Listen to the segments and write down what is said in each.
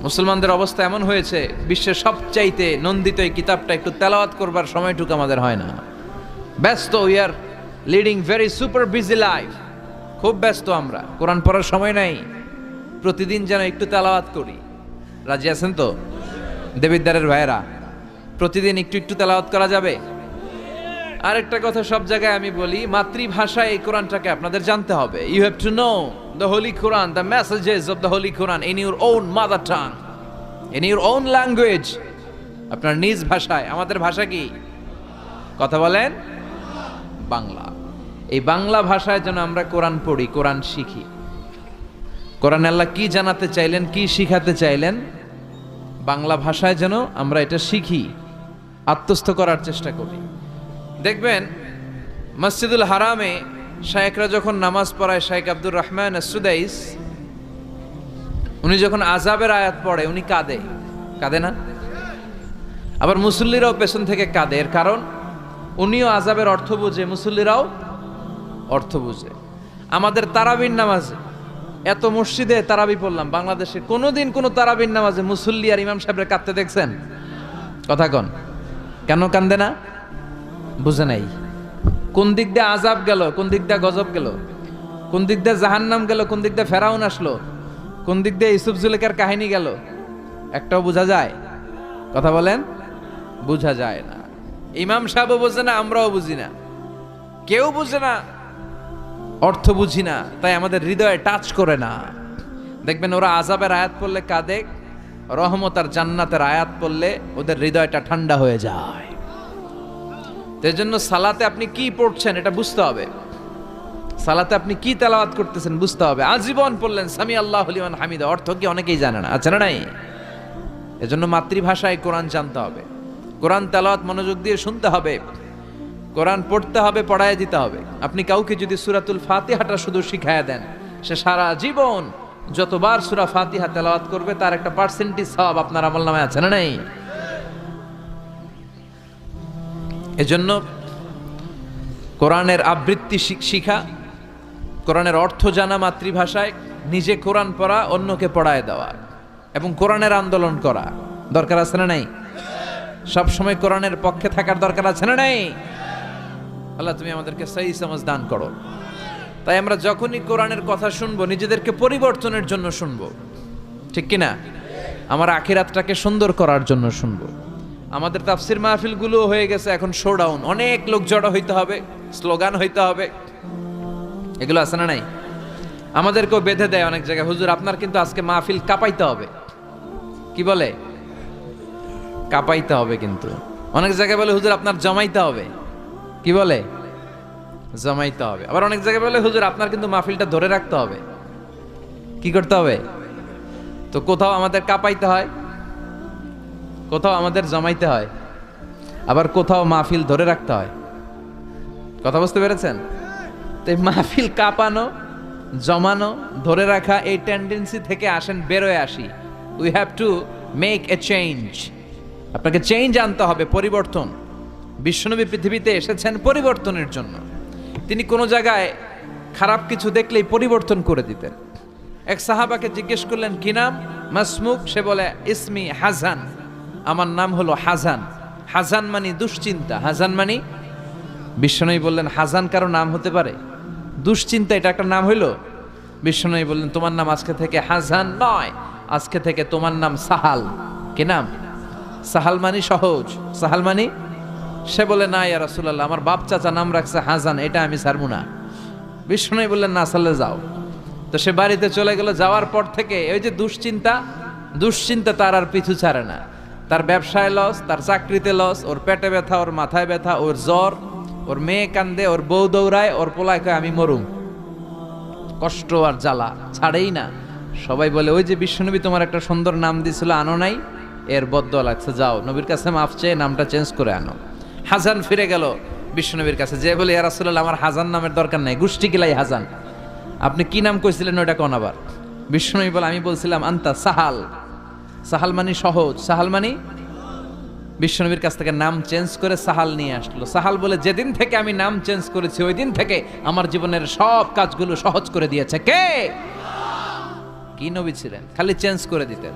মুসলমানদের অবস্থা এমন হয়েছে, বিশ্বের সবচাইতে নন্দিত এই কিতাবটা একটু তেলাওয়াত করবার সময়টুকু আমাদের হয় না। ব্যস্ত, we are leading very super busy life. খুব ব্যস্ত আমরা, কোরআন পড়ার সময় নাই। প্রতিদিন যেন একটু তেলাওয়াত করি। রাজি আছেন তো দেবিদ্বারের ভাইয়েরা? প্রতিদিন একটু একটু তেলাওয়াত করা যাবে? আরেকটা কথা সব জায়গায় আমি বলি, মাতৃভাষায় এই কোরআনটাকে আপনাদের জানতে হবে। You have to know the Holy Quran, the messages of the Holy Quran in your own mother tongue, in your own language, আপনার নিজ ভাষায়। আমাদের ভাষা কি? কথা বলেন, বাংলা। এই বাংলা ভাষায় যেন আমরা কোরআন পড়ি, কোরআন শিখি। কোরআন আল্লাহ কি জানাতে চাইলেন, কি শিখাতে চাইলেন, বাংলা ভাষায় যেন আমরা এটা শিখি, আত্মস্থ করার চেষ্টা করি। দেখবেন মসজিদুল হারামে শায়েখরা যখন নামাজ পড়ায়, শায়েখ আব্দুর রহমান আস-সুদাইস, উনি যখন আযাবের আয়াত পড়ে উনি কাঁদে, কাঁদে না? আবার মুসল্লিরাও পেছন থেকে কাঁদে। এর কারণ উনিও আযাবের অর্থ বুঝে, মুসল্লিরাও অর্থ বুঝে। আমাদের তারাবির নামাজে, এত মসজিদে তারাবি পড়লাম বাংলাদেশে, কোনোদিন কোনো তারাবির নামাজে মুসল্লি আর ইমাম সাহেবের কাঁদতে দেখছেন? কথা কন, কেন কান্দে না? বুঝে নাই কোন দিক দিয়ে আযাব গেল, কোন দিক দিয়ে গজব গেল, কোন দিক দিয়ে জাহান্নাম গেল, কোন দিক দিয়ে ফেরাউন আসলো, কোন দিক দিয়ে ইউসুফ জুলেখার কাহিনী গেল, একটাও বোঝা যায়? কথা বলেন, বোঝা যায় না। ইমাম সাহেবও বোঝে না, আমরাও বুঝি না, কেউ বুঝে না, অর্থ বুঝি না, তাই আমাদের হৃদয়ে টাচ করে না। দেখবেন ওরা আযাবের আয়াত পড়লে কাঁদে, রহমত আর জান্নাতের আয়াত পড়লে ওদের হৃদয়টা ঠান্ডা হয়ে যায়। এই জন্য সালাতে আপনি কি পড়ছেন এটা বুঝতে হবে, সালাতে আপনি কি তেলাওয়াত করতেছেন বুঝতে হবে। আজীবন পড়লেন সামি আল্লাহু লিমান হামিদা, অর্থ কি অনেকেই জানে না, আছে না নাই? এজন্য মাতৃভাষায় কোরআন জানতে হবে, কোরআন তেলাওয়াত মনোযোগ দিয়ে শুনতে হবে, কোরআন পড়তে হবে, পড়ায় দিতে হবে। আপনি কাউকে যদি সূরাতুল ফাতিহাটা শুধু শিখায়া দেন, সে সারা জীবন যতবার সূরা ফাতিহা তেলাওয়াত করবে তার একটা পার্সেন্টেজ সওয়াব আপনার আমলনামায় আছে না নাই? এজন্য কোরআনের আবৃত্তি শিখা, কোরআনের অর্থ জানা মাতৃভাষায়, নিজে কোরআন পড়া, অন্যকে পড়ায় দেওয়া, এবং কোরআনের আন্দোলন করা দরকার আছে না নাই? সব সময় কোরআনের পক্ষে থাকার দরকার আছে না নাই? আল্লাহ তুমি আমাদেরকে সহি সমাজ দান করো। তাই আমরা যখনই কোরআনের কথা শুনবো নিজেদেরকে পরিবর্তনের জন্য শুনবো, ঠিক কিনা? আমার আখিরাতটাকে সুন্দর করার জন্য শুনবো। আমাদের তাফসির মাহফিলগুলো হয়ে গেছে এখন শোডাউন, অনেক লোক জড়ো হইতে হবে, স্লোগান হইতে হবে, এগুলো আছে না নাই? আমাদেরকেও বেঁধে দেয় অনেক জায়গায়, হুজুর আপনার কিন্তু আজকে মাহফিল কাঁপাইতে হবে। কি বলে? কাঁপাইতে হবে। কিন্তু অনেক জায়গায় বলে হুজুর আপনার জমাইতে হবে। কি বলে? জমাইতে হবে। আবার অনেক জায়গায় বলে হুজুর আপনার কিন্তু মাহফিলটা ধরে রাখতে হবে। কি করতে হবে? তো কোথাও আমাদের কাঁপাইতে হয়, কোথাও আমাদের জমাইতে হয়, আবার কোথাও মাহফিল ধরে রাখতে হয়। কথা বুঝতে পেরেছেন? তো এই মাহফিল কাঁপানো, জমানো, ধরে রাখা, এই টেন্ডেন্সি থেকে আসেন, বেরোয় আসি। We have to make a change. আপনাকে চেঞ্জ আনতে হবে, পরিবর্তন। বিশ্বনবী পৃথিবীতে এসেছেন পরিবর্তনের জন্য। তিনি কোনো জায়গায় খারাপ কিছু দেখলেই পরিবর্তন করে দিতেন। এক সাহাবাকে জিজ্ঞেস করলেন কি নাম? মাসমুক। সে বলে ইসমি হাজান, আমার নাম হলো হাজান। হাজান মানে দুশ্চিন্তা, হাজান মানে। বিশ্বনবী বললেন হাজান কারো নাম হতে পারে? দুশ্চিন্তা এটা একটা নাম হইল? বিশ্বনবী বললেন তোমার নাম আজকে থেকে হাজান নয়, আজকে থেকে তোমার নাম সাহাল। কি নাম? সাহাল মানে সহজ, সাহাল মানে। সে বলে না ইয়া রাসূলুল্লাহ, আমার বাপ চাচা নাম রাখছে হাজান, এটা আমি ছাড়বো না। বিশ্বনবী বললেন না, সালে যাও। তো সে বাড়িতে চলে গেল। যাওয়ার পর থেকে ওই যে দুশ্চিন্তা, দুশ্চিন্তা তার আর পিছু ছাড়ে না। তার ব্যবসায় লস, তার চাকরিতে লস, ওর পেটে ব্যথা, ওর মাথায় ব্যথা, ওর জ্বর, ওর মেয়ে কান্দে, ওর বউ দৌড়ায়, ওর পোলায় কয় আমি মরুম। কষ্ট আর জ্বালা ছাড়েই না। সবাই বলে ওই যে বিশ্বনবী তোমার একটা সুন্দর নাম দিয়েছিল, আনো নাই, এর বদদোয়া লাগছে, যাও নবীর কাছে মাফ চেয়ে নামটা চেঞ্জ করে আনো। হাজান ফিরে গেল বিশ্বনবীর কাছে, যে বলে ইয়া রাসূলুল্লাহ আমার হাজান নামের দরকার নাই, গোষ্ঠী কিলাই হাজান, আপনি কি নাম কইছিলেন ওটা কোন? আবার বিশ্বনবী বলে আমি বলছিলাম আন্তা সাহাল। সাহাল মানে সহজ, সাহাল মানে। বিশ্বনবীর কাছ থেকে নাম চেঞ্জ করে সাহাল নিয়ে আসলো। সাহাল বলে যেদিন থেকে আমি নাম চেঞ্জ করেছি ওই দিন থেকে আমার জীবনের সব কাজগুলো সহজ করে দিয়েছে কে? কি নবী ছিলেন? খালি চেঞ্জ করে দিতেন।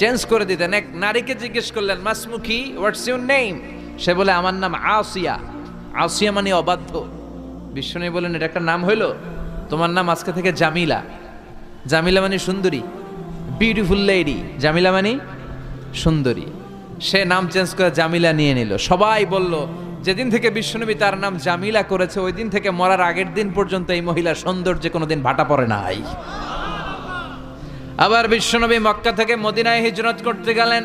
চেঞ্জ করে দিতেন। এক নারীকে জিজ্ঞেস করলেন, মাসমুখী, হোয়াটস ইউর নেম? সে বলে, আমার নাম আসিয়া। আসিয়া মানে অবাধ্য। বিশ্বনবী বলেন, এটা একটা নাম হইল? তোমার নাম আজকে থেকে জামিলা। জামিলা মানে সুন্দরী, বিউটিফুল লেডি। জামিলা মানে সুন্দরী। সে নাম চেঞ্জ করে জামিলা নিয়ে নিল। সবাই বলল, যেদিন থেকে বিশ্বনবী তার নাম জামিলা করেছে, ওই দিন থেকে মরার আগের দিন পর্যন্ত এই মহিলার সৌন্দর্যে কোনোদিন ভাটা পড়ে নাই। আবার বিশ্বনবী মক্কা থেকে মদিনায় হিজরত করতে গেলেন।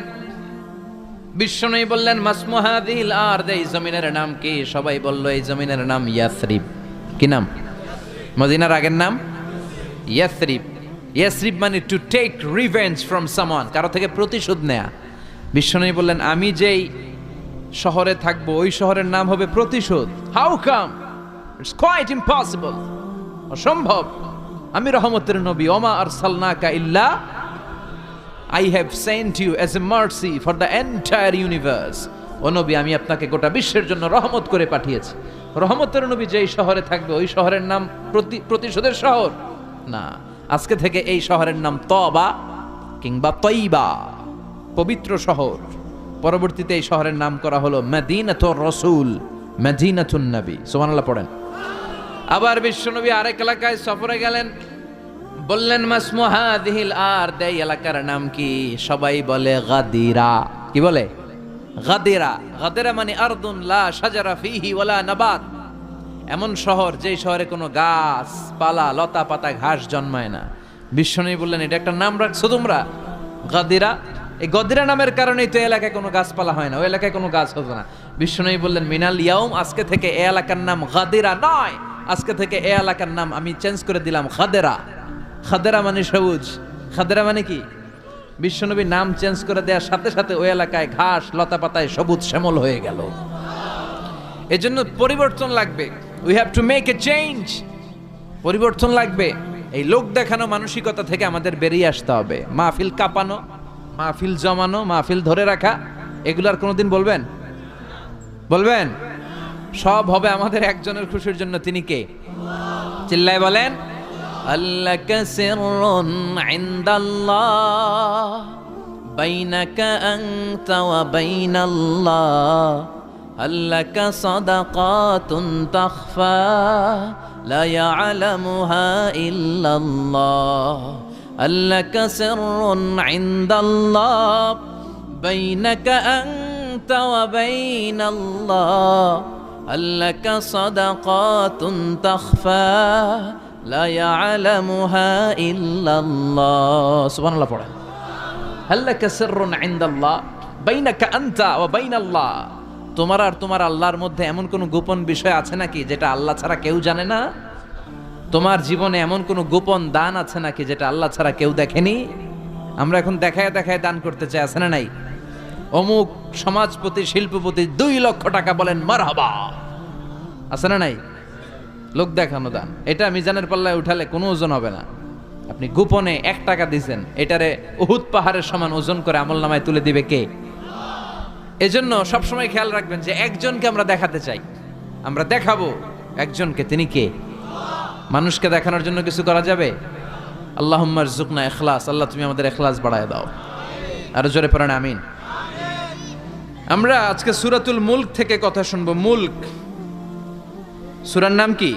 বিশ্বনবী বললেন, মাসমু হাযিহিল আরদ, এই জমিনের নাম কি? সবাই বলল, এই জমিনের নাম ইয়াসরিব। কি নাম? মদিনার আগের নাম ইয়াসরিব। ইয়াসরিব মানে to take revenge from someone, কারো থেকে প্রতিশোধ নেয়া। বিশ্বনবী বললেন, আমি যেই শহরে থাকবো ওই শহরের নাম হবে প্রতিশোধ। How come? It's quite impossible, অসম্ভব। আমি রহমতের নবী, ওমা আরসালনাকা ইল্লা I have sent you as a mercy for the entire universe. ও নবী, আমি আপনাকে গোটা বিশ্বের জন্য রহমত করে পাঠিয়েছি। রহমতের নবী যেই শহরে থাকবে ওই শহরের নাম প্রতিশোধের শহর না। আজকে থেকে এই শহরের নাম তবা কিংবা তৈবা, পবিত্র শহর। পরবর্তীতে এই শহরের নাম করা হলো মদিনাতুর রাসূল, মদিনাতুন নবী। সুবহানাল্লাহ পড়েন। আবার বিশ্বনবী আরেক এলাকায় সফরে গেলেন। বললেন, মাসমু হাযিহিল আরদ, এই এলাকার নাম কি? সবাই বলে গাদিরা। কি বলে? গাদিরা। গাদিরা মানে আরদুন লা শাজারা ফিহি ওয়ালা নাবাত, এমন শহর যেই শহরে কোনো গাছ পালা, লতা পাতা, ঘাস জন্মায় না। বিশ্বনবী বললেন, এটা একটা নাম রাখছো তোমরা, গাদিরা। এই গদিরা নামের কারণেই তো এলাকায় কোনো গাছপালা হয় না, ওই এলাকায় কোনো গাছ হতো না। বিশ্বনবী বললেন, মিনাল ইয়াউম, আজকে থেকে এই এলাকার নাম গাদিরা নয়, আজকে থেকে এই এলাকার নাম আমি চেঞ্জ করে দিলাম খাদেরা। খাদেরা মানে সবুজ। খাদেরা মানে কি? বিশ্বনবী নাম চেঞ্জ করে দেওয়ার সাথে সাথে ওই এলাকায় ঘাস লতা পাতায় সবুজ শ্যামল হয়ে গেল। এজন্য পরিবর্তন লাগবে। We have to make a change. পরিবর্তন লাগবে। এই লোক দেখানো মানসিকতা থেকে আমাদের বেরিয়ে আসতে হবে। মাহফিল কাঁপানো, মাহফিল জমানো, মাহফিল ধরে রাখা, এগুলার কোনোদিন বলবেন? বলবেন? সব হবে আমাদের একজনের খুশির জন্য। তিনি কে? চিল্লায় বলেন, আল্লাকা সিররুন ইনদাল্লাহ বাইনাকা আনতা ওয়া বাইনাল্লাহ, আল্লাকা সাদাকাতুন তাখফা লা ইয়ালামুহা ইল্লাল্লাহ, আল্লাকা সিররুন ইনদাল্লাহ বাইনাকা আনতা ওয়া বাইনাল্লাহ, আল্লাকা সাদাকাতুন তাখফা লা ইয়ালামুহা ইল্লাল্লাহ। সুবহানাল্লাহ পড়েন। আল্লাকা সিররুন ইনদাল্লাহ বাইনাকা আনতা ওয়া বাইনাল্লাহ, তোমার আর তোমার আল্লাহর মধ্যে এমন কোনো গোপন বিষয় আছে নাকি যেটা আল্লাহ ছাড়া কেউ জানে না? তোমার জীবনে এমন কোনো গোপন দান আছে নাকি যেটা আল্লাহ ছাড়া কেউ দেখেনি? আমরা এখন দেখায় দেখায় দান করতে চাই, আছে না নাই? অমুক সমাজপতি, শিল্পপতি 2 লক্ষ টাকা বলেন মারহাবা, আছে না নাই? লোক দেখানো দান। এটা মিজানের পাল্লায় উঠালে কোনো ওজন হবে না। আপনি গোপনে 1 টাকা দিয়েছেন, এটারে উহুদ পাহাড়ের সমান ওজন করে আমলনামায় তুলে দিবে কে? এজন্য সবসময় খেয়াল রাখবেন যে একজনকে আমরা দেখাতে চাই, আমরা দেখাবো একজনকে। তিনি কে? মানুষকে দেখানোর জন্য কিছু করা যাবে? আল্লাহুম্মা রযুকনা ইখলাস। আল্লাহ তুমি আমাদের ইখলাস বাড়ায় দাও। আর জোরে পড়েন আমিন। আমরা আজকে সূরাতুল মুলক থেকে কথা শুনবো। মুলক সূরার নাম কি?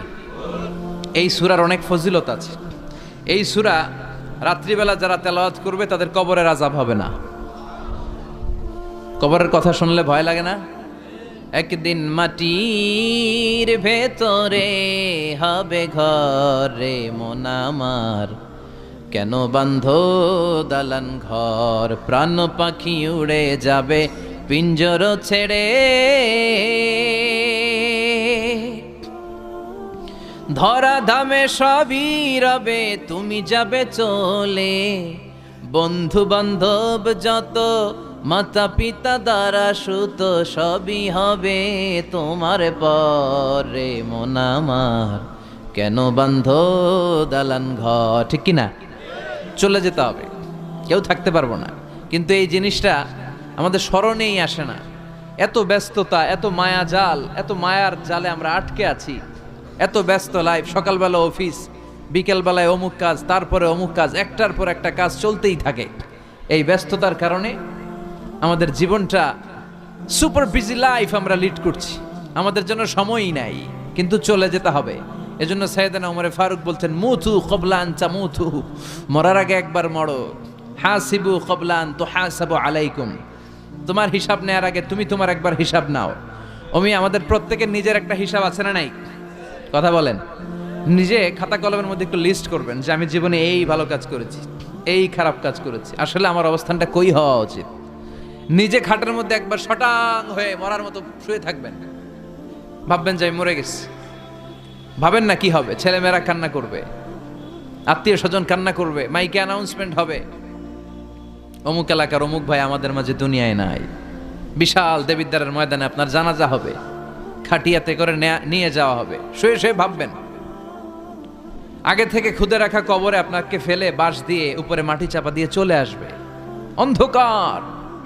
এই সূরার অনেক ফজিলত আছে। এই সূরা রাত্রিবেলা যারা তেলাওয়াত করবে তাদের কবরের আযাব হবে না। কবরের কথা শুনলে ভয় লাগে না? একদিন মাটির ভেতরে হবে ঘরে মন আমার, কেন বান্ধ দালান ঘর, প্রাণ পাখি উড়ে যাবে পিঞ্জর ছেড়ে, ধরা ধামে সবই রবে তুমি যাবে চলে, বন্ধু বান্ধব যত মাতা পিতা দ্বারা সুত সবই হবে তোমার পরে মন আমার, কেন বান্ধ দালান ঘর। ঠিক কিনা? চলে যেতে হবে, কেউ থাকতে পারবো না। কিন্তু এই জিনিসটা আমাদের স্মরণেই আসে না। এত ব্যস্ততা, এত মায়া জাল, এত মায়ার জালে আমরা আটকে আছি। এত ব্যস্ত লাইফ, সকালবেলা অফিস, বিকেলবেলায় অমুক কাজ, তারপরে অমুক কাজ, একটার পর একটা কাজ চলতেই থাকে। এই ব্যস্ততার কারণে আমাদের জীবনটা সুপার বিজি লাইফ আমরা লিড করছি, আমাদের জন্য সময়ই নাই, কিন্তু চলে যেতে হবে। এজন্য সাইয়েদনা ওমর ফারুক বলতেন, মুতু ক্বাবলা আন তামুতু, মরার আগে একবার মরো। হাসিবু ক্বাবলা আন তুহাসাবু আলাইকুম, তোমার হিসাব নেওয়ার আগে তুমি তোমার একবার হিসাব নাও। আমাদের প্রত্যেকের নিজের একটা হিসাব আছে না নাই? কথা বলেন। নিজে খাতা কলমের মধ্যে একটু লিস্ট করবেন যে আমি জীবনে এই ভালো কাজ করেছি, এই খারাপ কাজ করেছি, আসলে আমার অবস্থানটা কই হওয়া উচিত। নিজে খাটের মধ্যে একবার শটাং হয়ে মরার মতো শুয়ে থাকবেন, ভাববেন যে আমি মরে গেছি। ভাবেন না কি হবে, ছেলেমেয়েরা কান্না করবে, আত্মীয় স্বজন কান্না করবে, মাইকে অ্যানাউন্সমেন্ট হবে, অমুক এলাকার অমুক ভাই আমাদের মাঝে দুনিয়ায় নাই। বিশাল দেবিদ্বারের ময়দানে আপনার জানাজা হবে, খাটিয়াতে করে নিয়ে যাওয়া হবে। শুয়ে শুয়ে ভাববেন, আগে থেকে খুদে রাখা কবরে আপনাকে ফেলে বাঁশ দিয়ে উপরে মাটি চাপা দিয়ে চলে আসবে। অন্ধকার,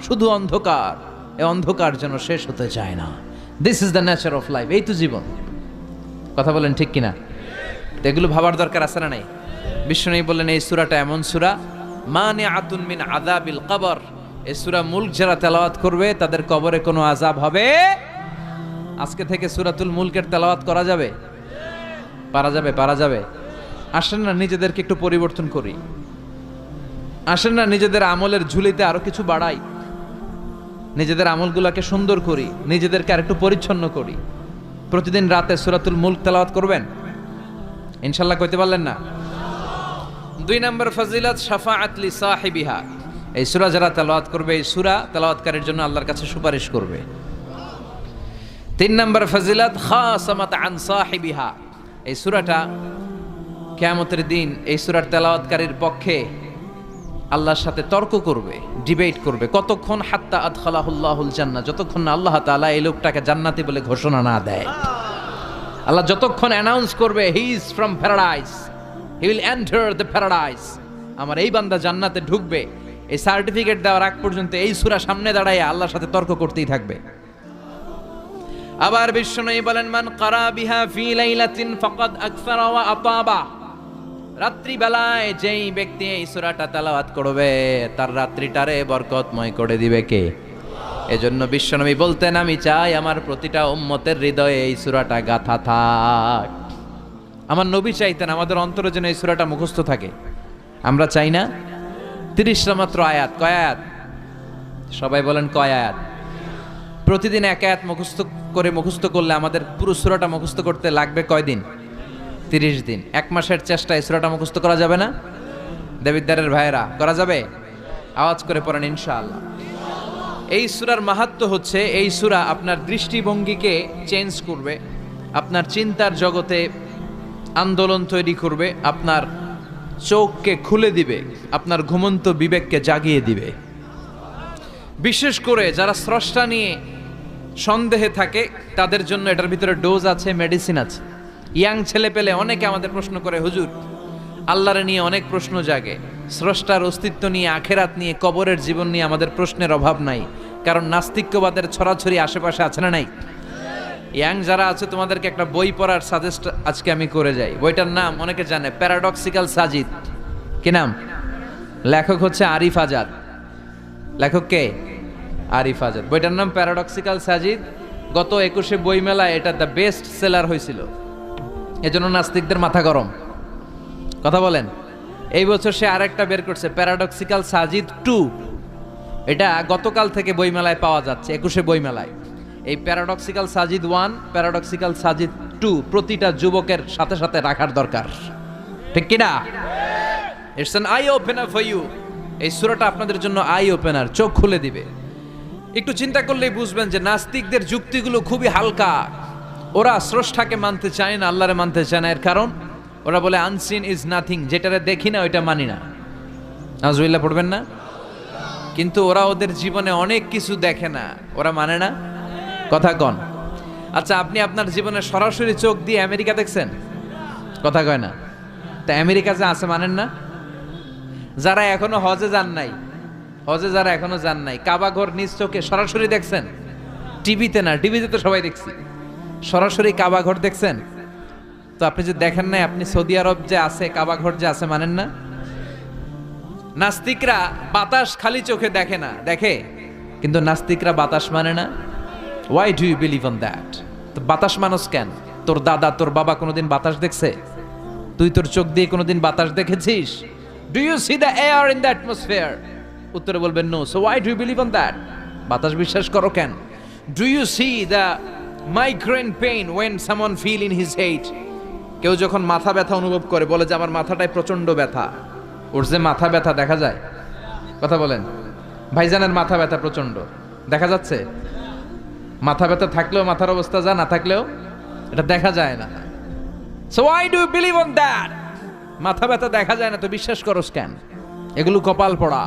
শুধু অন্ধকার। এই অন্ধকার যেন শেষ হতে চায় না। This is the nature of life. এই তো জীবন। কথা বলেন ঠিক কিনা? তো এগুলো ভাবার দরকার আছে না নাই? বিশ্বনবী বললেন এই সূরাটা এমন সূরা, মানিআতুন মিন আযাবিল কবর। এই সূরা মুলক যারা তেলাওয়াত করবে তাদের কবরে কোনো আযাব হবে। আজকে থেকে সূরাতুল মুলকের তেলাওয়াত করা যাবে? পারা যাবে? পারা যাবে? আসেন না নিজেদেরকে একটু পরিবর্তন করি, আসেন না নিজেদের আমলের ঝুলিতে আরো কিছু বাড়াই, নিজেদের আমলগুলোকে সুন্দর করি, নিজেদেরকে আর একটু পরিচ্ছন্ন করি। প্রতিদিন রাতে সূরাতুল মুলক তেলাওয়াত করবেন ইনশাআল্লাহ। কইতে পারলেন না? 2 নম্বর ফজিলত শাফাআত লি সাহিবিহা। এই সূরা যারা তেলাওয়াত করবে, এই সূরা তেলাওয়াতকারীর জন্য আল্লাহর কাছে সুপারিশ করবে। 3 নম্বর ফজিলত খাসামাত আন সাহিবিহা। এই সূরাটা কিয়ামতের দিন এই সূরার তেলাওয়াতকারীর পক্ষে আল্লাহর সাথে তর্ক করবে, ডিবেট করবে। কতক্ষণ? হাত্তা আদখালাহুল্লাহুল জান্নাহ, যতক্ষণ না আল্লাহ তাআলা এই লোকটাকে জান্নাতি বলে ঘোষণা না দেয়। আল্লাহ যতক্ষণ অ্যানাউন্স করবে he is from paradise, he will enter the paradise, আমার এই বান্দা জান্নাতে ঢুকবে, এই সার্টিফিকেট দেওয়ার আগ পর্যন্ত এই সূরা সামনে দাঁড়ায় আল্লাহর সাথে তর্ক করতেই থাকবে। আবার বিশ্বনবী বলেন, মান ক্বারা বিহা ফি লাইলাতিন ফাকাদ আকসারা ওয়া আতাবা। রাত্রি বেলায় যেই ব্যক্তি এই সূরাটা তেলাওয়াত করবে তার রাত্রিটারে বরকতময় করে দিবে কে? এজন্য বিশ্বনবী বলতেন, আমি চাই আমার প্রতিটা উম্মতের হৃদয়ে এই সূরাটা গাথা থাক। আমার নবী চাইতেন আমাদের অন্তরে যেন এই সূরাটা মুখস্থ থাকে। আমরা চাই না? 30টা মাত্র আয়াত। কয় আয়াত? সবাই বলেন কয় আয়াত? প্রতিদিন এক আয়াত মুখস্থ করলে আমাদের পুরো সূরাটা মুখস্থ করতে লাগবে কয়দিন? 30 দিন। 1 মাসের চেষ্টায় সূরাটা মুখস্থ করা যাবে না? দেবিদ্বারের ভাইয়েরা, করা যাবে? আওয়াজ করে পড়েন ইনশাআল্লাহ। এই সূরার মাহাত্ম্য হচ্ছে, এই সূরা আপনার দৃষ্টিভঙ্গিকে চেঞ্জ করবে, আপনার চিন্তার জগতে আন্দোলন তৈরি করবে, আপনার চোখকে খুলে দিবে, আপনার ঘুমন্ত বিবেককে জাগিয়ে দিবে। বিশেষ করে যারা স্রষ্টা নিয়ে সন্দেহে থাকে তাদের জন্য এটার ভিতরে ডোজ আছে, মেডিসিন আছে। ইয়াং ছেলে পেলে অনেকে আমাদের প্রশ্ন করে, হুজুর আল্লাহরে নিয়ে অনেক প্রশ্ন জাগে, স্রষ্টার অস্তিত্ব নিয়ে, আখেরাত নিয়ে, কবরের জীবন নিয়ে আমাদের প্রশ্নের অভাব নাই, কারণ নাস্তিক্যবাদের ছড়াছড়ি আশেপাশে আছে না নাই? ইয়াং যারা আছে তোমাদেরকে একটা বই পড়ার সাজেস্ট আজকে আমি করে যাই। বইটার নাম অনেকে জানে, প্যারাডক্সিক্যাল সাজিদ। কি নাম? লেখক হচ্ছে আরিফ আজাদ। লেখক কে? আরিফ আজাদ। বইটার নাম প্যারাডক্সিক্যাল সাজিদ। গত 21শে বই মেলায় এটা দ্য বেস্ট সেলার হয়েছিল, এজন্য নাস্তিকদের মাথা গরম। কথা বলেন। এই বছর সে আরেকটা বের করছে, প্যারাডক্সিক্যাল সাজিদ 2। এটা গতকাল থেকে বইমেলায় পাওয়া যাচ্ছে, 21শে বইমেলায়। এই প্যারাডক্সিক্যাল সাজিদ 1, প্যারাডক্সিক্যাল সাজিদ 2 প্রতিটা যুবকের সাথে সাথে রাখার দরকার, ঠিক কিনা? It's an eye opener for you. এই সূরাটা আপনাদের জন্য আই ওপেনার, চোখ খুলে দিবে। একটু চিন্তা করলেই বুঝবেন যে নাস্তিকদের যুক্তিগুলো খুবই হালকা। ওরা স্রষ্টাকে মানতে চায় না, আল্লাহরে মানতে চায় না। এর কারণ ওরা বলে আনসিন ইজ নাথিং, যেটারে দেখি না ওইটা মানি না। নাউজুবিল্লাহ পড়বেন না? কিন্তু ওরা ওদের জীবনে অনেক কিছু দেখে না, ওরা মানে না। কথা কন। আচ্ছা, আপনি আপনার জীবনে সরাসরি চোখ দিয়ে আমেরিকা দেখছেন? কথা কয় না। তা আমেরিকা যে আছে মানেন না? যারা এখনো হজে যান নাই, যারা এখনো যান নাই, কাবা ঘর নিজ চোখে সরাসরি দেখছেন? টিভিতে না, টিভিতে তো সবাই দেখছি। সরাসরি কাবা ঘর দেখছেন? তো আপনি যে দেখেন নাই, আপনি সৌদি আরব যে আছে কাবা ঘর যে আছে মানেন না? নাস্তিকরা বাতাস খালি চোখে দেখে না, দেখে, কিন্তু নাস্তিকরা বাতাস মানে না। Why do you believe on that? তো বাতাস মানুষ কেন? তোর দাদা তোর বাবা কোনোদিন বাতাস দেখছে? তুই তোর চোখ দিয়ে কোনোদিন বাতাস দেখেছিস? Do you see the air in the atmosphere? উত্তরে বলবেন no. So why do you believe on that? বাতাস বিশ্বাস করো কেন? Do you see the migraine pain when someone feel in his head? কেউ যখন মাথা ব্যথা অনুভব করে বলে যে আমার মাথাটায় প্রচন্ড ব্যথা, ওর যে মাথা ব্যথা দেখা যায়? কথা বলেন। ভাইজানের মাথা ব্যথা প্রচন্ড দেখা যাচ্ছে? মাথা ব্যথা থাকলেও মাথার অবস্থা যা, না থাকলেও এটা দেখা যায় না। So why do you believe on that? মাথা ব্যথা দেখা যায় না তো বিশ্বাস করোস কেন? এগুলো কপাল পড়া,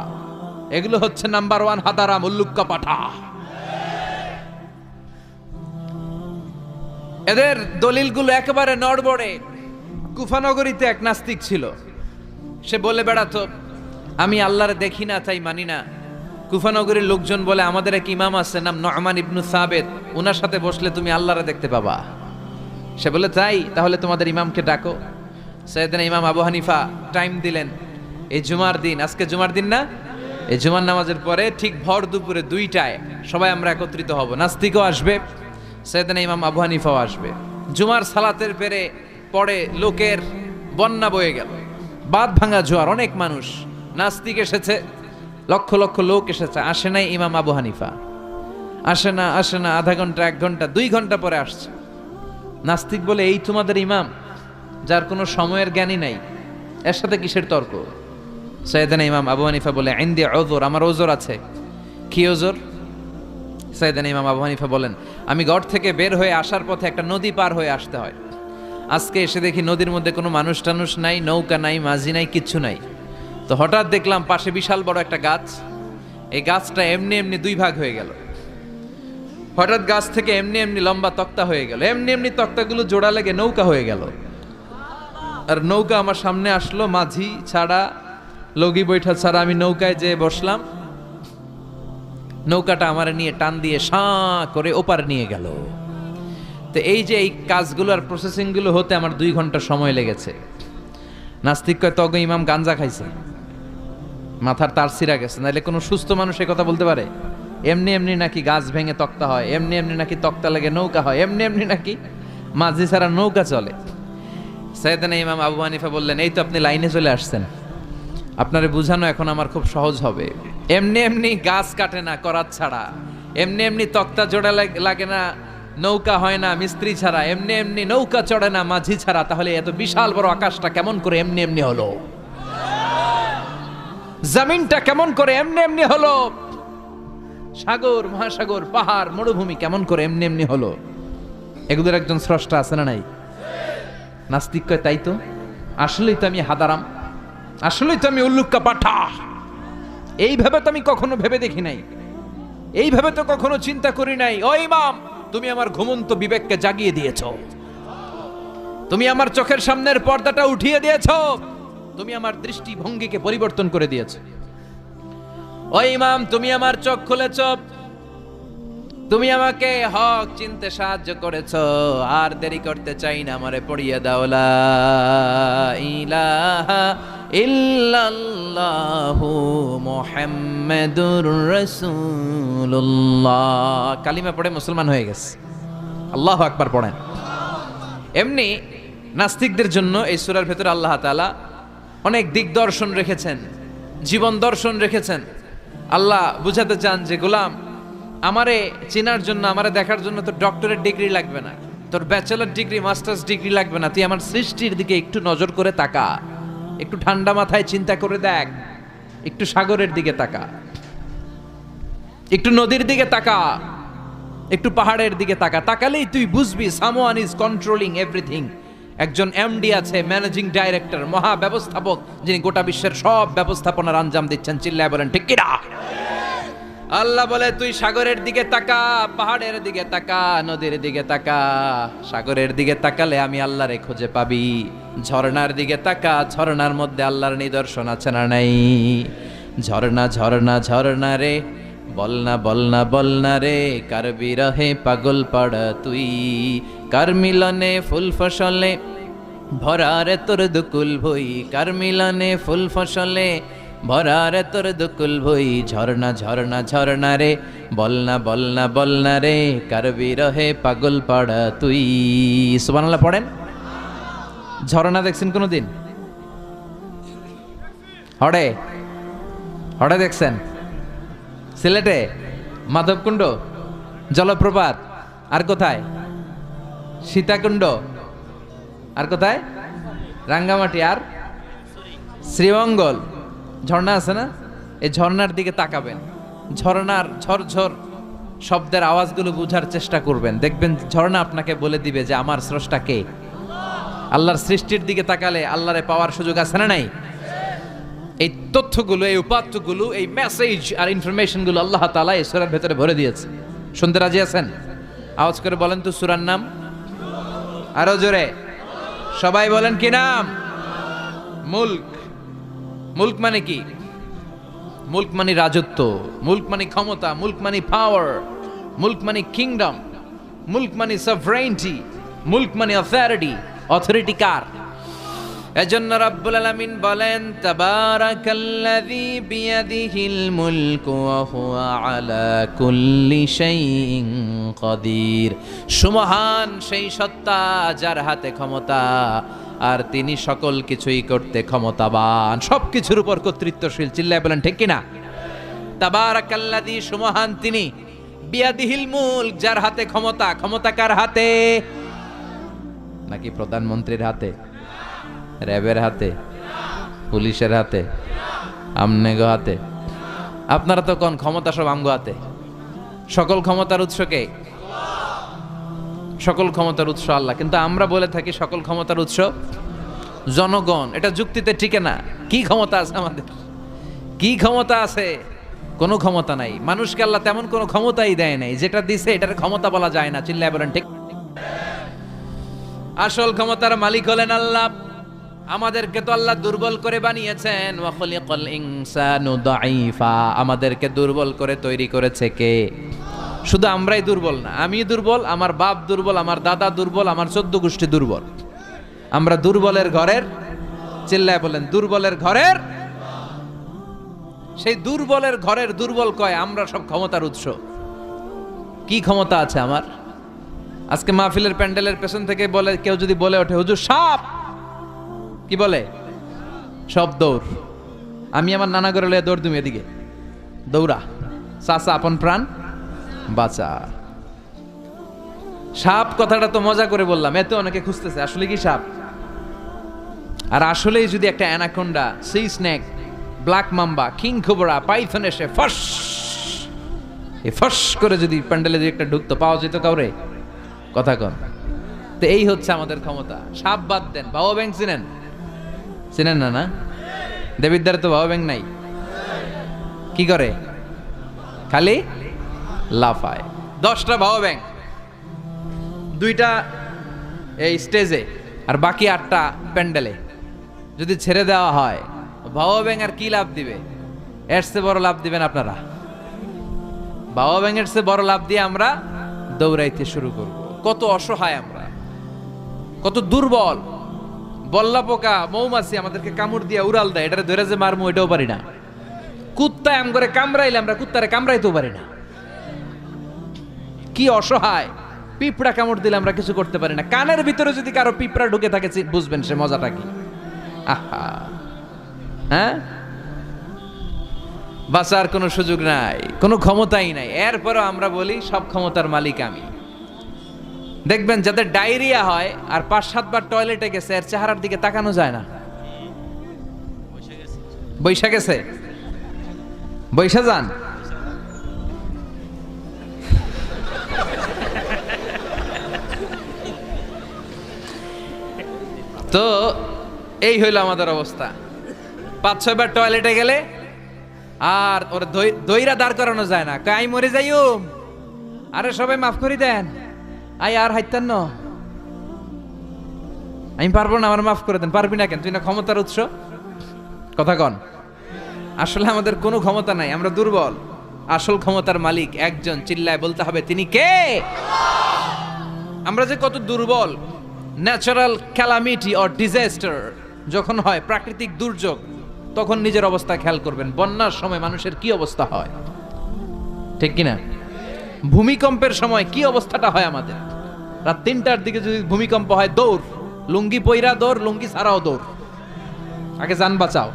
এগুলো হচ্ছে নাম্বার 1 হাদারাম উল্লুক্কা পাঠা। এদের দলিলগুলো একেবারে নড়বড়ে। কুফানগরীতে এক নাস্তিক ছিল, সে বলে বেড়াতো আমি আল্লাহরে দেখি না তাই মানি না। কুফানগরীর লোকজন বলে আমাদের এক ইমাম আছে নাম নু'মান ইবনু সাবেত, ওনার সাথে বসলে তুমি আল্লাহরে দেখতে পাবা। সে বলে তাই, তাহলে তোমাদের ইমামকে ডাকো। সাইয়েদনা ইমাম আবু হানিফা টাইম দিলেন, এই জুমার দিন, আজকে জুমার দিন না, এই জুমার নামাজের পরে ঠিক ভর দুপুরে 2টায় সবাই আমরা একত্রিত হব। নাস্তিকও আসবে, সাইয়েদনা ইমাম আবু হানিফাও আসবে। জুমার সালাতের পরে লোকের বন্যা বয়ে গেল, বাঁধ ভাঙা জোয়ার, অনেক মানুষ। নাস্তিক এসেছে, লক্ষ লক্ষ লোক এসেছে, আসে নাই ইমাম আবু হানিফা। আসে না আধা ঘন্টা, 1 ঘন্টা, 2 ঘন্টা পরে আসছে। নাস্তিক বলে এই তোমাদের ইমাম যার কোনো সময়ের জ্ঞানই নাই, এর সাথে কিসের তর্ক? সাইয়েদনা ইমাম আবু হানিফা বলে ইনদি উযর, আমার ওজর আছে। কি ওজর? সাইয়েদনা ইমাম আবু হানিফা বলেন আমি ঘর থেকে বের হয়ে আসার পথে একটা নদী পার হয়ে আসতে হয়। আজকে এসে দেখি নদীর মধ্যে কোনো মানুষ টানুষ নাই, নৌকা নাই, মাঝি নাই, কিচ্ছু নাই। তো হঠাৎ দেখলাম পাশে বিশাল বড় একটা গাছ, এই গাছটা এমনি এমনি 2 ভাগ হয়ে গেল। হঠাৎ গাছ থেকে এমনি এমনি লম্বা তক্তা হয়ে গেল, এমনি এমনি তক্তাগুলো জোড়া লেগে নৌকা হয়ে গেল। আর নৌকা আমার সামনে আসলো, মাঝি ছাড়া, লগি বৈঠা ছাড়া আমি নৌকায় যেয়ে বসলাম। নৌকাটা আমার নিয়ে টান দিয়ে সাঁ করে ওপার নিয়ে গেল। তো এই যে এই কাজগুলো আর প্রসেসিং গুলো হতে আমার 2 ঘন্টা সময় লেগেছে। নাস্তিক কয় তগ ইমাম গাঞ্জা খাইছে, মাথার তার ছিঁড়া গেছে, নাহলে কোনো সুস্থ মানুষ এ কথা বলতে পারে? এমনি এমনি নাকি গাছ ভেঙে তক্তা হয়, এমনি এমনি নাকি তক্তা লেগে নৌকা হয়, এমনি এমনি নাকি মাঝি ছাড়া নৌকা চলে। সাইয়েদনা ইমাম আবু হানিফা বললেন এই তো আপনি লাইনে চলে আসছেন, আপনারে বুঝানো এখন আমার খুব সহজ হবে। এমনি এমনি গাছ কাটে না করাত ছাড়া, এমনি এমনি তক্তা জোড়া লাগে না, নৌকা হয় না মিস্ত্রি ছাড়া, এমনি এমনি নৌকা চড়ে না মাঝি ছাড়া। তাহলে এত বিশাল বড় আকাশটা কেমন করে এমনি এমনি হলো? জমিনটা কেমন করে এমনি এমনি হলো? সাগর, মহাসাগর, পাহাড়, মরুভূমি কেমন করে এমনি এমনি হলো? এগুলোর একজন স্রষ্টা আছে না নাই? নাস্তিক কয় তাই তো, আসলেই তো আমি হাদারাম, আসলেই তো আমি উল্লুক্কা পাঠা। এইভাবে তো আমি কখনো ভেবে দেখি নাই, এইভাবে তো কখনো চিন্তা করি নাই। ও ইমাম, তুমি আমার ঘুমন্ত বিবেককে জাগিয়ে দিয়েছ, তুমি আমার চোখের সামনের পর্দাটা উঠিয়ে দিয়েছ, তুমি আমার দৃষ্টিভঙ্গিকে পরিবর্তন করে দিয়েছ। ও ইমাম, তুমি আমার চোখ খুলেছ, তুমি আমাকে হক চিনতে সাহায্য করেছ। আর দেরি করতে চাই না, আমারে পড়িয়ে দাও লা ইলাহা ইল্লাল্লাহু মুহাম্মাদুর রাসূলুল্লাহ। কালিমা পড়ে মুসলমান হয়ে গেছে। আল্লাহু আকবার পড়েন। এমনি নাস্তিকদের জন্য এই সূরার ভেতরে আল্লাহ তাআলা অনেক দিক দর্শন রেখেছেন, জীবন দর্শন রেখেছেন। আল্লাহ বুঝাতে চান যে গোলাম, আমারে চেনার জন্য, আমারে দেখার জন্য তোর ডক্টরেট ডিগ্রি লাগবে না, তোর ব্যাচেলর ডিগ্রি, মাস্টার্স ডিগ্রি লাগবে না। তুই আমার সৃষ্টির দিকে একটু নজর করে তাকা, একটু ঠান্ডা মাথায় চিন্তা করে দেখ, একটু সাগরের দিকে তাকা, একটু নদীর দিকে তাকা, একটু পাহাড়ের দিকে তাকা। তাকালেই তুই বুঝবি সামওয়ান ইজ কন্ট্রোলিং এভরিথিং। একজন এমডি আছে, ম্যানেজিং ডাইরেক্টর, মহা ব্যবস্থাপক, যিনি গোটা বিশ্বের সব ব্যবস্থাপনার আঞ্জাম দিচ্ছেন। চিল্লায় বলেন ঠিক কিনা? আল্লাহ বলে তুই সাগরের দিকে তাকা, পাহাড়ের দিকে তাকা, নদীর দিকে তাকা। সাগরের দিকে তাকালে আমি আল্লাহরে খুঁজে পাবি। ঝর্ণার দিকে তাকা, ঝর্ণার মধ্যে আল্লাহর নিদর্শন আছে না নাই? ঝর্ণা ঝর্ণা ঝর্ণা রে, বলনা বলনা বলনা রে, কার বিরহে পাগল পাড়া তুই, কার মিলনে ফুল ফসলে ভরা রে তোর দুকুল ভই, কার মিলনে ফুল ফসলে ভরা রে তোর দুকুল ভই, ঝরনা ঝরনা ঝরনা রে, বলনা বলনা বলনা রে, কারবি রহে পাগল পাড়া তুই। সুবহানাল্লাহ পড়েন। ঝরনা দেখছেন কোনোদিন? হড়ে হড়ে দেখছেন? সিলেটে মাধবকুণ্ড, জলপ্রপাত, আর কোথায়? সীতাকুণ্ড, আর কোথায়? রাঙ্গামাটি, আর শ্রীমঙ্গল। ঝর্ণা আছে না? এই ঝর্ণার দিকে তাকাবেন, ঝর্ণার ঝরঝর শব্দের আওয়াজগুলো বুঝার চেষ্টা করবেন, দেখবেন ঝর্ণা আপনাকে বলে দিবে যে আমার স্রষ্টা কে। আল্লাহর সৃষ্টির দিকে তাকালে আল্লাহরে পাওয়ার সুযোগ আছে না নাই? এই তথ্যগুলো, এই উপাত্তগুলো, এই মেসেজ আর ইনফরমেশনগুলো আল্লাহ তাআলা এই সূরার ভেতরে ভরে দিয়েছে। শুনতে রাজি আছেন? আওয়াজ করে বলেন তো সূরার নাম। আরো জোরে সবাই বলেন কি নাম? মুলক। মুলক মানে কি? মুলক মানে রাজত্ব, মুলক মানে ক্ষমতা, মুলক মানে পাওয়ার, মুলক মানে কিংডম, মুলক মানে সভরেইনটি, মুলক মানে অথরিটি। অথরিটি কার? এজন্য রাব্বুল আলামিন বলেন তাবারাকাল্লাযী বিয়াদিহিল মুলকু ওয়া হুয়া আলা কুল্লি শাইইন কাদির। সুমহান সেই সত্তা যার হাতে ক্ষমতা, আর তিনি সকল কিছুই করতে ক্ষমতাবান, সবকিছুর উপর কর্তৃত্বশীল। চিল্লায় বলেন ঠিক কিনা? তাবারাকাল্লাযী, সুমহান তিনি, বিয়াদিহিল মুলক, যার হাতে ক্ষমতা। ক্ষমতা কার হাতে? নাকি প্রধানমন্ত্রীর হাতে, র্যাবের হাতে, পুলিশের হাতে, আমনেগো হাতে? আপনারা তো কোন ক্ষমতা সব আমগো হাতে। সকল ক্ষমতার উৎস কে? সকল ক্ষমতার উৎস আল্লাহ, কিন্তু আমরা বলে থাকি সকল ক্ষমতার উৎস জনগণ। এটা যুক্তিতে টিকে না। কি ক্ষমতা আছে আমাদের? কি ক্ষমতা আছে? কোনো ক্ষমতা নাই। মানুষকে আল্লাহ তেমন কোনো ক্ষমতাই দেয় নাই, যেটা দিছে এটার ক্ষমতা বলা যায় না। চিল্লায় বলেন ঠিক। আসল ক্ষমতার মালিক হলেন আল্লাহ। আমাদেরকে তো আল্লাহ দুর্বল করে বানিয়েছেন। ওয়া খালিকাল ইনসানু দাঈফা, আমাদেরকে দুর্বল করে তৈরি করেছে কে? শুধু আমরাই দুর্বল না, আমি দুর্বল, আমার বাপ দুর্বল, আমার দাদা দুর্বল, আমার 14 গোষ্ঠী দুর্বল। আমরা দুর্বলের ঘরের, চিল্লায় বলেন দুর্বলের ঘরের। সেই দুর্বলের ঘরের দুর্বল কয় আমরা সব ক্ষমতার উৎস। কি ক্ষমতা আছে আমার? আজকে মাহফিলের প্যান্ডেলের পেছন থেকে বলে, কেউ যদি বলে ওঠে হুজুর সাপ, কি বলে? সব দৌড়। আমি আমার নানা ঘরে লইয়া দৌড়, তুমি এদিকে দৌড়া, চাচা আপন প্রাণ বাঁচা। সাপ কথাটা তো মজা করে বললাম, এতে অনেকে খুঁজতেছে আসলে কি সাপ। আর আসলেই যদি একটা anaconda, C snake, black mamba, king cobra, Python এসে ফস এই ফস করে যদি প্যান্ডেলে যদি একটা ঢুকতো, পাওয়া যেত কাউরে? কথা কন। তো এই হচ্ছে আমাদের ক্ষমতা। সাপ বাদ দেন, বাবা ব্যাংক চিনেন? চিনেন না? না, দেবিদ্দারে তো বাবা ব্যাংক নাই। কি করে? খালি লাফায়। 10টা বাবা ব্যাংক, 2টা এই স্টেজে, আর বাকি 8টা প্যান্ডেলে যদি ছেড়ে দেওয়া হয়, বাবা ব্যাংক আর কি লাভ দিবে? এর চেয়ে বড় লাভ দিবেন আপনারা। বাবা ব্যাংকের চেয়ে বড় লাভ দিয়ে আমরা দৌড়াইতে শুরু করব। কত অসহায় আমরা, কত দুর্বল। বল্লা পোকা, মৌমাছি আমাদেরকে কামড় দিয়ে উড়াল দেয়, এটারে ধরে যে মারমু এটাও পারি না। কুত্তা এম করে কামড়াইলে আমরা কুত্তারে কামড়াইতেও পারি না। কি অসহায়। পিঁপড়া কামড় দিলে আমরা কিছু করতে পারি না। কানের ভিতরে যদি কারো পিঁপড়া ঢুকে থাকে বুঝবেন সে মজাটা কি। আহা, হ্যাঁ, বাঁচার কোনো সুযোগ নাই, কোনো ক্ষমতাই নাই। এরপরও আমরা বলি সব ক্ষমতার মালিক আমি। দেখবেন যাদের ডায়রিয়া হয় আর 5-7 বার টয়লেটে গেছে, এর চেহারার দিকে তাকানো যায় না। বৈশা গেছে, বৈশা যান। তো এই হইল আমাদের অবস্থা। 5-6 বার টয়লেটে গেলে আর ওর দইরা দাঁড় করানো যায় না। কাই মরে যাইও, আরে সবাই মাফ করে দেন, আই আর হাইতেন না, আমি পারবো না, আমার মাফ করে দেন। পারবি না কেন? তুই না ক্ষমতার উৎস। কথা কন। আসলে আমাদের কোনো ক্ষমতা নাই, আমরা দুর্বল। আসল ক্ষমতার মালিক একজন, চিল্লায় বলতে হবে তিনি কে। আমরা যে কত দুর্বল। ন্যাচারাল ক্যালামিটি অর ডিজাস্টার যখন হয়, প্রাকৃতিক দুর্যোগ, তখন নিজের অবস্থা খেয়াল করবেন। বন্যার সময় মানুষের কি অবস্থা হয়, ঠিক কিনা? ভূমিকম্পের সময় কি অবস্থাটা হয় আমাদের? রাত 3টার দিকে যদি ভূমিকম্প হয়, দৌড়, লুঙ্গি পইরা দৌড়, লুঙ্গি ছাড়াও দৌড়, আগে জান বাঁচাও।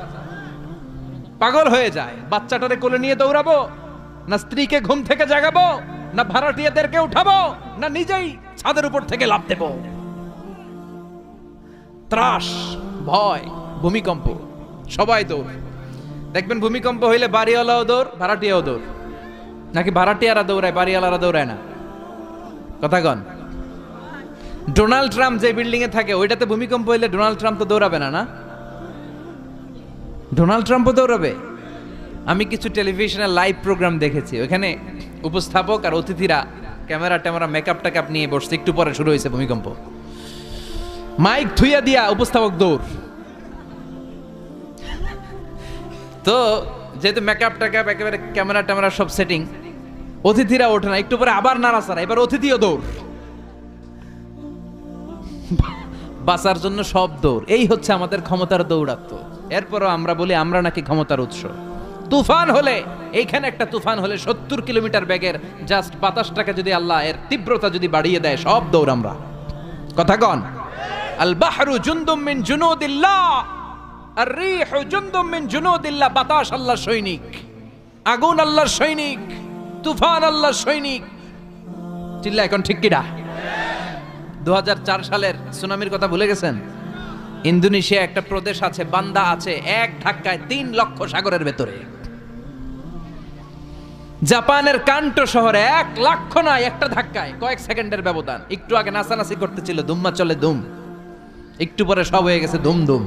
পাগল হয়ে যায়। বাচ্চাটারে কোলে নিয়ে দৌড়াবো, না স্ত্রীকে ঘুম থেকে জাগাবো, না ভাড়াটিয়াদেরকে উঠাবো, না নিজেই ছাদের উপর থেকে লাফ দেবো? ত্রাস, ভয়, ভূমিকম্প, সবাই দৌড়। দেখবেন ভূমিকম্প হইলে বাড়িওয়ালাও দৌড়, ভাড়াটিয়াও দৌড়। নাকি ভাড়াটিয়ারা দৌড়ায়, বাড়িওয়ালারা দৌড়ায় না? কথা কন। ডোনাল্ড ট্রাম্প যে বিল্ডিং এ থাকে ওইটাতে ভূমিকম্প হইলে ডোনাল্ড ট্রাম্প তো দৌড়াবে না? না, ডোনাল্ড ট্রাম্পও দৌড়াবে। আমি কিছু টেলিভিশনের লাইভ প্রোগ্রাম দেখেছি, ওখানে উপস্থাপক আর অতিথিরা ক্যামেরা ট্যামেরা মেকআপ টেকআপ নিয়ে বসছে। একটু পরে শুরু হয়েছে ভূমিকম্প, মাইক থুইয়া দিয়া উপস্থাপক দৌড়। তো যেহেতু মেকআপ টেকআপ একেবারে ক্যামেরা ট্যামেরা সব সেটিং, অতিথিরা ওঠে না, একটু পরে আবার নাড়াচাড়া, এবার অতিথিও দৌড়। বাঁচার জন্য সব দৌড়। এই হচ্ছে আমাদের ক্ষমতার দৌড়াত্ম। এরপরও আমরা বলি আমরা নাকি ক্ষমতার উৎস। তুফান হলে, এইখানে একটা তুফান হলে 70 কিলোমিটার বেগের জাস্ট বাতাসটাকে যদি আল্লাহ এর তীব্রতা যদি বাড়িয়ে দেয়, সব দৌড় আমরা। কথা কন। আল বাহরু জুনদুম মিন জুনুদিল্লাহ, আর রিহু জুনদুম মিন জুনুদিল্লাহ। বাতাস আল্লাহর সৈনিক, আগুন আল্লাহর সৈনিক, তুফান আল্লাহর সৈনিক। চিল্লা এখন ঠিক কিনা? 2004 সালের সুনামির কথা ভুলে গেছেন? ইন্দোনেশিয়া একটা প্রদেশ আছে, বান্দা আছে, এক ধাক্কায় 3 লক্ষ সাগরের ভেতরে। জাপানের কান্টো শহরে 1 লক্ষ নয়, একটা ধাক্কায়, কয়েক সেকেন্ডের ব্যবধান। একটু আগে নাচানাচি করতেছিল, দুম্মা চলে দুম, একটু পরে সব হয়ে গেছে দুম দুম।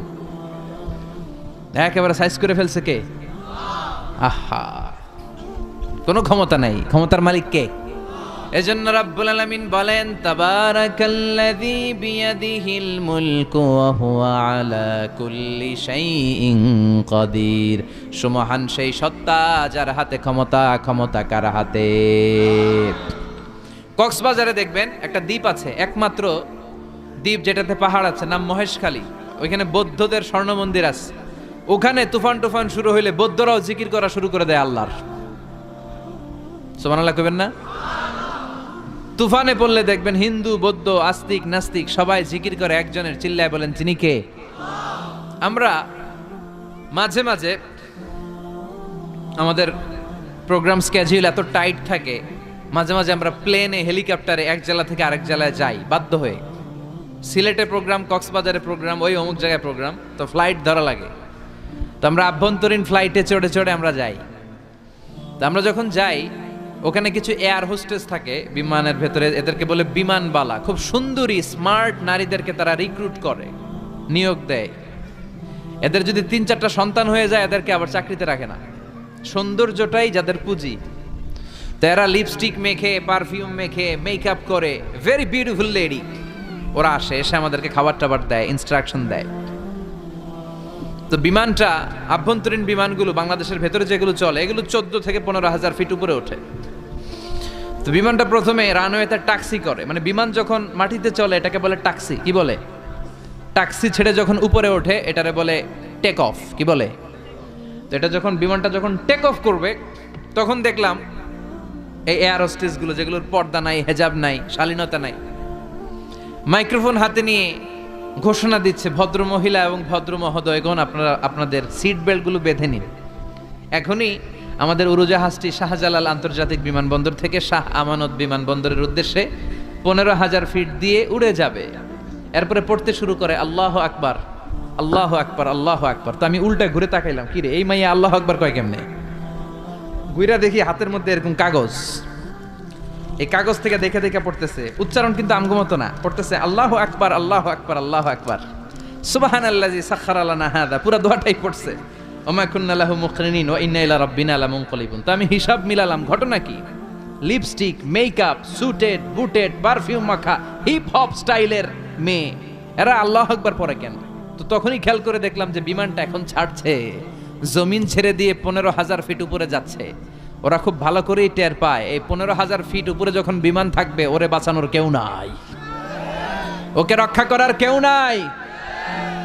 একেবারে সাইজ করে ফেলছে কে? আহা, কোনো ক্ষমতা নাই। ক্ষমতার মালিক কে? এজন্য রাব্বুল আলামিন বলেন, তাবারাকাল্লাযী বিয়াদিহিল মুলকু ওয়া হুয়া আলা কুল্লি শাইইন কাদির। সুমহান সেই সত্তা যার হাতে ক্ষমতা, ক্ষমতা কার হাতে? কক্সবাজারে দেখবেন একটা দ্বীপ আছে, একমাত্র দ্বীপ যেটাতে পাহাড় আছে, নাম মহেশখালী। ওইখানে বৌদ্ধদের স্বর্ণ মন্দির আছে। ওখানে তুফান টুফান শুরু হইলে বৌদ্ধরাও জিকির করা শুরু করে দেয় আল্লাহর। সুবহানাল্লাহ কইবেন না? তুফানে পড়লে দেখবেন হিন্দু, বৌদ্ধ, আস্তিক, নাস্তিক সবাই জিকির করে একজনের, চিল্লায় বলেন তিনি কে? আমরা মাঝে মাঝে আমাদের প্রোগ্রাম স্কেডিউল এত টাইট থাকে, মাঝে মাঝে আমরা প্লেনে, হেলিকপ্টারে এক জেলা থেকে আরেক জেলায় যাই বাধ্য হয়ে। সিলেটে প্রোগ্রাম, কক্সবাজারে প্রোগ্রাম, ওই অমুক জায়গায় প্রোগ্রাম, তো ফ্লাইট ধরা লাগে। তো আমরা আভ্যন্তরীণ ফ্লাইটে চড়ে চড়ে আমরা যাই। তো আমরা যখন যাই, ওখানে কিছু এয়ার হোস্টেস থাকে বিমানের ভেতরে, এদেরকে বলে বিমানবালা। খুব সুন্দরী স্মার্ট নারীদেরকে তারা রিক্রুট করে, নিয়োগ দেয়। এদের যদি 3-4টা সন্তান হয়ে যায়, এদেরকে আবার চাকরিতে রাখে না। সৌন্দর্যটাই যাদের পুঁজি। তো এরা লিপস্টিক মেখে, পারফিউম মেখে, মেকআপ করে, ভেরি বিউটিফুল লেডি। ওরা আসে, এসে আমাদেরকে খাবার টাবার দেয়, ইনস্ট্রাকশন দেয়। তো বিমানটা, আভ্যন্তরীণ বিমানগুলো বাংলাদেশের ভেতরে যেগুলো চলে, এগুলো 14 থেকে 15,000 ফিট উপরে ওঠে। তো বিমানটা প্রথমে রানওয়েতে ট্যাক্সি করে, মানে বিমান যখন মাটিতে চলে এটাকে বলে ট্যাক্সি। কি বলে? ট্যাক্সি ছেড়ে যখন উপরে ওঠে এটারে বলে টেক অফ। কি বলে? তো এটা যখন বিমানটা যখন টেক অফ করবে, তখন দেখলাম এই এয়ার হোস্টেসগুলো, যেগুলোর পর্দা নাই, হেজাব নাই, শালীনতা নাই, মাইক্রোফোন হাতে নিয়ে ঘোষণা দিচ্ছে, ভদ্র মহিলা এবং ভদ্র মহোদয়গণ, আপনারা আপনাদের সিট বেল্টগুলো বেঁধে নিন। এখনই আমাদের উড়োজাহাজটি শাহজালাল আন্তর্জাতিক বিমানবন্দর থেকে শাহ আমানত বিমানবন্দরের উদ্দেশ্যে 15,000 ফিট দিয়ে উড়ে যাবে। এরপরে পড়তে শুরু করে আল্লাহ আকবার, আল্লাহ আকবার, আল্লাহ আকবার। তো আমি উল্টা ঘুরে তাকাইলাম, কি রে এই মাইয়া আল্লাহ আকবার কয় কেমনে? ঘুরে দেখি হাতের মধ্যে এরকম কাগজ, এই কাগজ থেকে দেখে দেখে পড়তেছে। উচ্চারণ কিন্তু আমগো মতো না, পড়তেছে আল্লাহু আকবার, আল্লাহু আকবার, আল্লাহু আকবার, সুবহানাল্লাযী সাখখারা লানা হাযা। পুরো দোয়াটাই পড়ছে, ওমা কুন্না লাহু মুকরিনিন ওয়া ইন্না ইলা রাব্বিনা লামুনকালিবুন। তো আমি হিসাব মিলালাম, ঘটনা কি? লিপস্টিক, মেকআপ, সুটেড, বুটেড, পারফিউম মাখা, হিপ হপ স্টাইলের মেয়ে, এরা আল্লাহু আকবার পড়ে কেন? তো তখনই খেয়াল করে দেখলাম যে বিমানটা এখন ছাড়ছে, জমিন ছেড়ে দিয়ে 15,000 ফিট উপরে যাচ্ছে। ওরা খুব ভালো করেই টের পায়, এই 15,000 ফিট উপরে যখন বিমান থাকবে, ওরে বাঁচানোর কেউ নাই, ওকে রক্ষা করার কেউ নাই।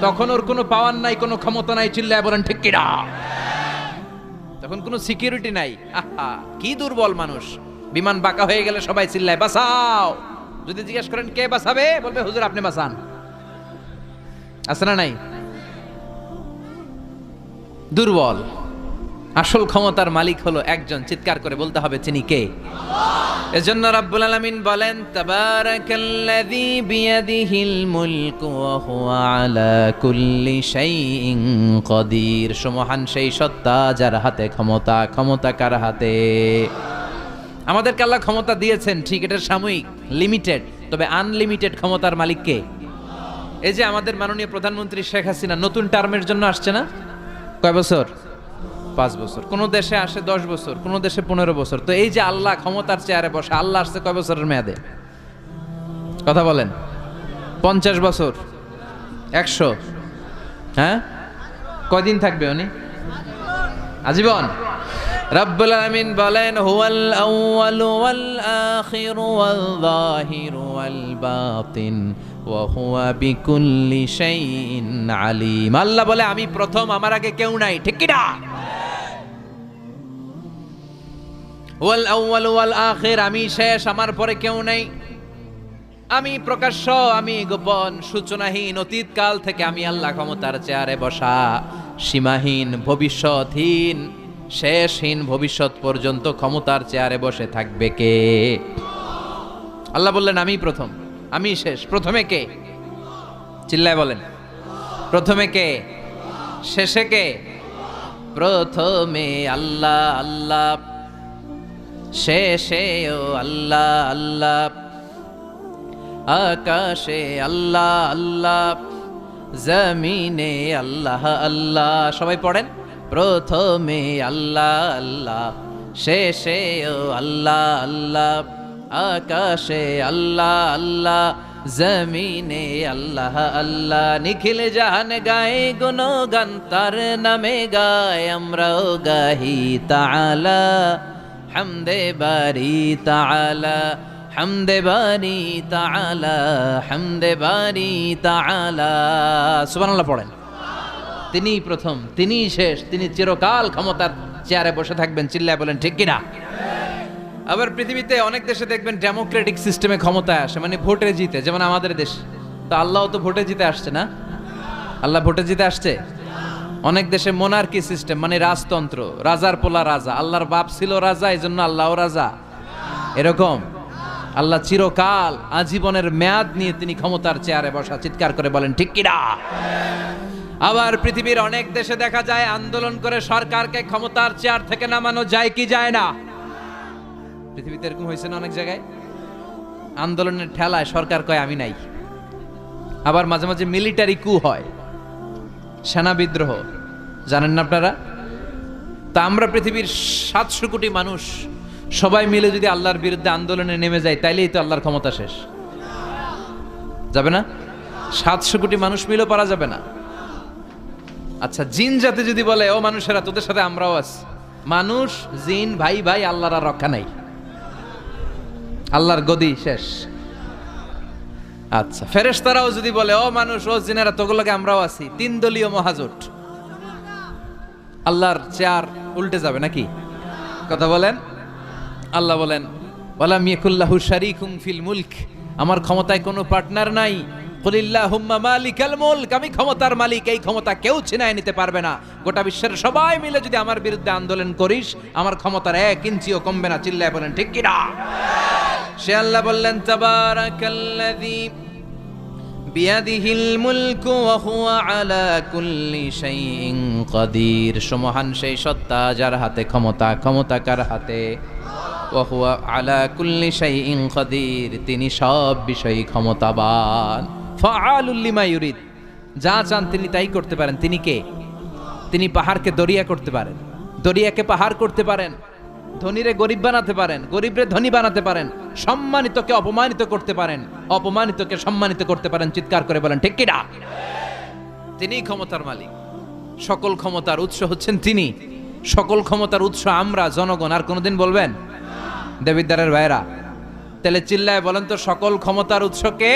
তখন ওর কোনো পাওয়ার নাই, কোনো ক্ষমতা নাই, চিল্লায় বলেন ঠিক কিনা। তখন কোনো সিকিউরিটি নাই। আহা কি দুর্বল মানুষ। বিমান বাঁকা হয়ে গেলে সবাই চিল্লায় বাঁচাও। যদি জিজ্ঞেস করেন কে বাঁচাবে, বলবে হুজুর আপনি বাঁচান। আছে না নাই? দুর্বল। আসল ক্ষমতার মালিক হলো একজন, চিৎকার করে বলতে হবে তিনি কে। এজন্য রাব্বুল আলামিন বলেন তাবারাকাল্লাযী বিয়াদিহিল মুলকু ওয়া হুয়া আলা কুল্লি শাইইন কাদির। সুমহান সেই সত্তা যার হাতে ক্ষমতা। ক্ষমতা কার হাতে? আমাদেরকে আল্লাহ ক্ষমতা দিয়েছেন ঠিক, এটা সাময়িক, লিমিটেড, তবে আনলিমিটেড ক্ষমতার মালিক কে? এই যে আমাদের মাননীয় প্রধানমন্ত্রী শেখ হাসিনা নতুন টার্মের জন্য আসছে না? কয় বছর? 5 বছর। কোন দেশে আসে 10 বছর, কোন দেশে 15 বছর। তো এই যে আল্লাহ ক্ষমতার চেয়ারে বসে, আল্লাহ আসছে কয় বছরের মেয়াদে? কথা বলেন। 50 বছর, 100? হ্যাঁ, কয়দিন থাকবে উনি? আজীবন। রব্বুল আলামিন বলেন হুয়াল আউয়ালু ওয়াল আখিরু ওয়াল যাহিরু ওয়াল বাতিন ওয়া হুয়া বিকুল্লি শাইইন আলিম। আল্লাহ বলে আমি প্রথম, আমার আগে কেউ নাই। ঠিক কি না? ওয়াল আউয়ালু ওয়াল আখির, আমি শেষ, আমার পরে কেউ নাই। আমি প্রকাশ্য, আমি গোপন, সূচনাহীন, অতীত কাল থেকে আমি আল্লাহ ক্ষমতার চেয়ারে বসা, সীমাহীন, ভবিষ্যৎহীন, শেষহীন, ভবিষ্যৎ পর্যন্ত ক্ষমতার চেয়ারে বসে থাকবে কে? আল্লাহ বললেন আমি প্রথম, আমি শেষ। প্রথমে কে? চিল্লায় বলেন। প্রথমে কে? শেষে কে? প্রথমে আল্লাহ আল্লাহ, শেষেও আল্লাহ আল্লাহ, আকাশে আল্লাহ আল্লাহ, জমিনে আল্লাহ আল্লাহ। সবাই পড়েন। প্রথমে আল্লাহ আল্লাহ, শেষেও আল্লাহ আল্লাহ, আকাশে আল্লাহ আল্লাহ, জমিনে আল্লাহ আল্লাহ। নিখিল জাহান গায়ে গুণগান, তার নামে গায় আমরাও গাহি তাআলা, হামদে বারি তাআলা, হামদে বারি তাআলা, হামদে বারি তাআলা। সুবহানাল্লাহ পড়েন। তিনিই প্রথম, তিনিই শেষ, তিনি চিরকাল ক্ষমতার চেয়ারে বসে থাকবেন। চিল্লায় বলেন ঠিক কিনা। আবার পৃথিবীতে অনেক দেশে দেখবেন ডেমোক্রেটিক সিস্টেমে ক্ষমতায় আসে, মানে ভোটে জিতে, যেমন আমাদের দেশ। তো আল্লাহও তো ভোটে জিতে আসছে না? আল্লাহ ভোটে জিতে আসছে। অনেক দেশে মোনার্কি সিস্টেম, মানে রাজতন্ত্র, রাজার পোলা রাজা, আল্লাহর বাপ ছিল রাজা, এই জন্য আল্লাহও রাজা। এরকম আল্লাহ চিরকাল, আজীবনের মেয়াদ নিয়ে তিনি ক্ষমতার চেয়ারে বসা। চিৎকার করে বলেন ঠিক কিনা। আবার পৃথিবীর অনেক দেশে দেখা যায় আন্দোলন করে সরকারকে ক্ষমতার চেয়ার থেকে নামানো যায় কি যায় না? পৃথিবীতে এরকম হয়েছে না অনেক জায়গায়? আন্দোলনের ঠেলায় সরকার কয় আমি নাই। আবার মাঝে মাঝে মিলিটারি কু হয়, সেনা বিদ্রোহ, জানেন না আপনারা? তা আমরা পৃথিবীর 700 কোটি মানুষ সবাই মিলে যদি আল্লাহর বিরুদ্ধে আন্দোলনে নেমে যায়, তাইলেই তো আল্লাহর ক্ষমতা শেষ। যাবে না? 700 কোটি মানুষ মিলেও পারা যাবে না। আচ্ছা, জিন জাতি যদি বলে ও মানুষেরা তোদের সাথে আমরাও আছি, মানুষ জিন ভাই ভাই, আল্লাহর আর রক্ষা নাই, আল্লাহর গদি শেষ। আচ্ছা, ফেরেশতারাও যদি বলে ও মানুষ ও জিনেরা তোগুলোকে আমরাও আছি, 3 দলীয় মহাজোট, আল্লাহর চেয়ার উল্টে যাবে নাকি? কথা বলেন। আল্লাহ বলেন ওয়ালাম ইয়াকুল্লাহু শারীকুম ফিল মুলক, আমার ক্ষমতায় কোনো পার্টনার নাই। কুলিল্লাহুম্মা মালিকাল মুলক, আমি ক্ষমতার মালিক, এই ক্ষমতা কেউ ছিনায় নিতে পারবে না। গোটা বিশ্বের সবাই মিলে যদি আমার বিরুদ্ধে আন্দোলন করিস, আমার ক্ষমতার 1 ইঞ্চিও কমবে না। চিল্লায় বলেন ঠিক কি না। সে আল্লাহ বললেন তাবারাকাল্লাযী বিয়াদিহিল মুলকু ওয়া হুয়া আলা কুল্লি শাইইন কাদির। সুমহান সেই সত্তা যার হাতে ক্ষমতা। ক্ষমতা কার হাতে? ওয়া হুয়া আলা কুল্লি শাইইন কাদির, তিনি সব বিষয়ে ক্ষমতাবান। ফাআলুল লিমা ইউরিদ, যা চান তিনি তাই করতে পারেন। তিনি কে? তিনি পাহাড়কে দরিয়া করতে পারেন, দরিয়াকে পাহাড় করতে পারেন, ধনীরে গরিব বানাতে পারেন, গরিবরে ধনী বানাতে পারেন, সম্মানিতকে অপমানিত করতে পারেন, অপমানিতকে সম্মানিত করতে পারেন। চিৎকার করে বলেন ঠিক কি না। তিনিই ক্ষমতার মালিক। সকল ক্ষমতার উৎস হচ্ছেন তিনি। সকল ক্ষমতার উৎস আমরা জনগণ। আর কোনোদিন বলবেন? দেবিদ্বারের ভাইরা, তাহলে চিল্লায় বলেন তো সকল ক্ষমতার উৎস কে?